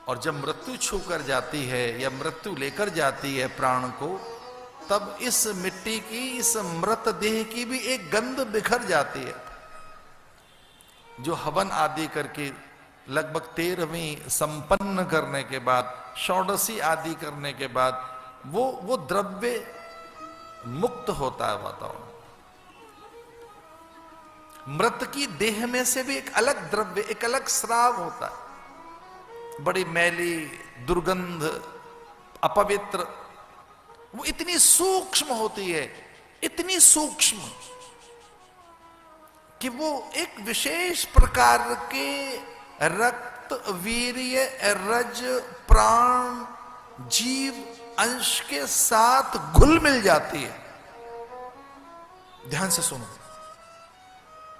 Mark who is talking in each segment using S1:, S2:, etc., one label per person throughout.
S1: और जब मृत्यु छू कर जाती है या मृत्यु लेकर जाती है प्राण को, तब इस मिट्टी की, इस मृत देह की भी एक गंध बिखर जाती है। जो हवन आदि करके लगभग 13वीं संपन्न करने के बाद, षोडशी आदि करने के बाद वो द्रव्य मुक्त होता है वातावरण। मृत की देह में से भी एक अलग द्रव्य, एक अलग स्राव होता है, बड़ी मैली, दुर्गंध, अपवित्र, वो इतनी सूक्ष्म होती है, इतनी सूक्ष्म कि वो एक विशेष प्रकार के रक्त, वीर्य, रज, प्राण, जीव अंश के साथ घुल मिल जाती है। ध्यान से सुनो।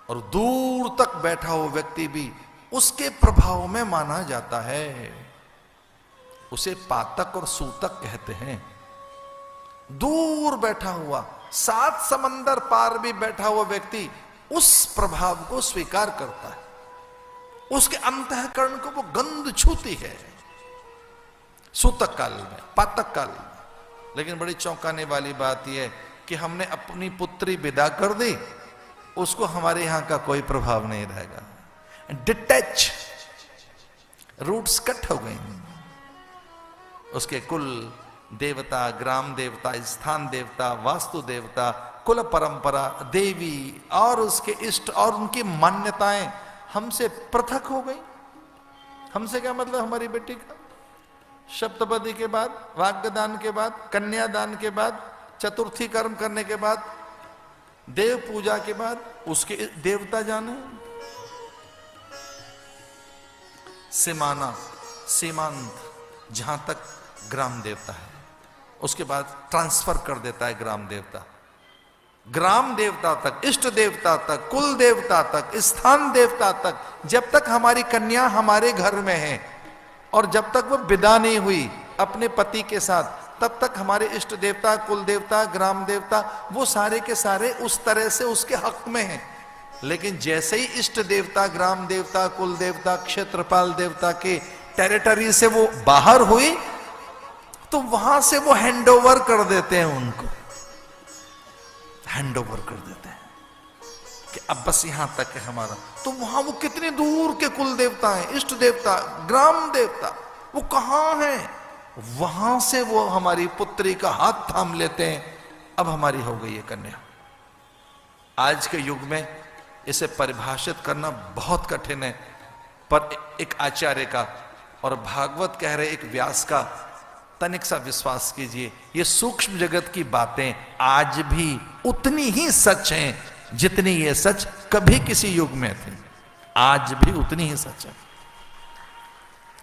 S1: और दूर तक बैठा हुआ व्यक्ति भी उसके प्रभाव में माना जाता है। उसे पातक और सूतक कहते हैं। दूर बैठा हुआ, 7 समंदर पार भी बैठा हुआ व्यक्ति उस प्रभाव को स्वीकार करता है। उसके अंतःकरण को वो गंध छूती है। सूतक काल में, पातक काल में। लेकिन बड़ी चौंकाने वाली बात यह कि हमने अपनी पुत्री विदा कर दी, उसको हमारे यहां का कोई प्रभाव नहीं रहेगा। डिटैच, रूट्स कट हो गई। उसके कुल देवता, ग्राम देवता, स्थान देवता, वास्तु देवता, कुल परंपरा, देवी और उसके इष्ट और उनकी मान्यताएं हमसे पृथक हो गई। हमसे क्या मतलब? हमारी बेटी का सप्तपदी के बाद, वाग्यदान के बाद, कन्यादान के बाद, चतुर्थी कर्म करने के बाद, देव पूजा के बाद उसके देवता जाने। सीमाना, सीमांत, जहां तक ग्राम देवता है, उसके बाद ट्रांसफर कर देता है ग्राम देवता। ग्राम देवता तक, इष्ट देवता तक, कुल देवता तक, स्थान देवता तक, जब तक हमारी कन्या हमारे घर में है और जब तक वो विदा नहीं हुई अपने पति के साथ, तब तक हमारे इष्ट देवता, कुल देवता, ग्राम देवता, वो सारे के सारे उस तरह से उसके हक में हैं। लेकिन जैसे ही इष्ट देवता, ग्राम देवता, कुल देवता, क्षेत्रपाल देवता के टेरिटरी से वो बाहर हुई, तो वहां से वो हैंडओवर कर देते हैं उनको। हैंडओवर कर देते हैं कि अब बस यहां तक है हमारा। तो वहां वो कितने दूर के कुल देवता हैं, इष्ट देवता, ग्राम देवता, वो कहां हैं? वहां से वो हमारी पुत्री का हाथ थाम लेते हैं। अब हमारी हो गई है कन्या। आज के युग में इसे परिभाषित करना बहुत कठिन है, पर एक आचार्य का और भागवत कह रहे एक व्यास का तनिक सा विश्वास कीजिए। ये सूक्ष्म जगत की बातें आज भी उतनी ही सच हैं जितनी ये सच कभी किसी युग में थी। आज भी उतनी ही सच है।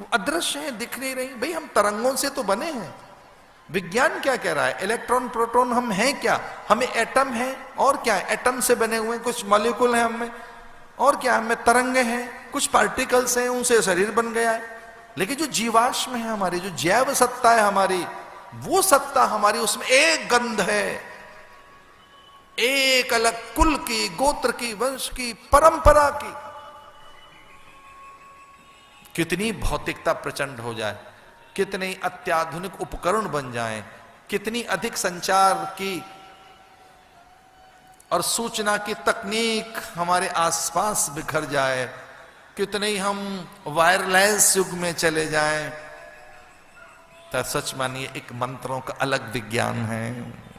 S1: वो अदृश्य है, दिख नहीं रही। भाई हम तरंगों से तो बने हैं। विज्ञान क्या कह रहा है? इलेक्ट्रॉन, प्रोटॉन हम हैं क्या? हमें एटम है, और क्या है? एटम से बने हुए कुछ मॉलिक्यूल हैं हमें, और क्या हमें तरंगे हैं, कुछ पार्टिकल्स हैं, उनसे शरीर बन गया है। लेकिन जो जीवाश्म है हमारी, जो जैव सत्ता है हमारी, वो सत्ता हमारी, उसमें एक गंध है, एक अलग कुल की, गोत्र की, वंश की, परंपरा की। कितनी भौतिकता प्रचंड हो जाए, कितने अत्याधुनिक उपकरण बन जाएं, कितनी अधिक संचार की और सूचना की तकनीक हमारे आसपास बिखर जाए, कितने ही हम वायरलेस युग में चले जाएं, तो सच मानिए एक मंत्रों का अलग विज्ञान है।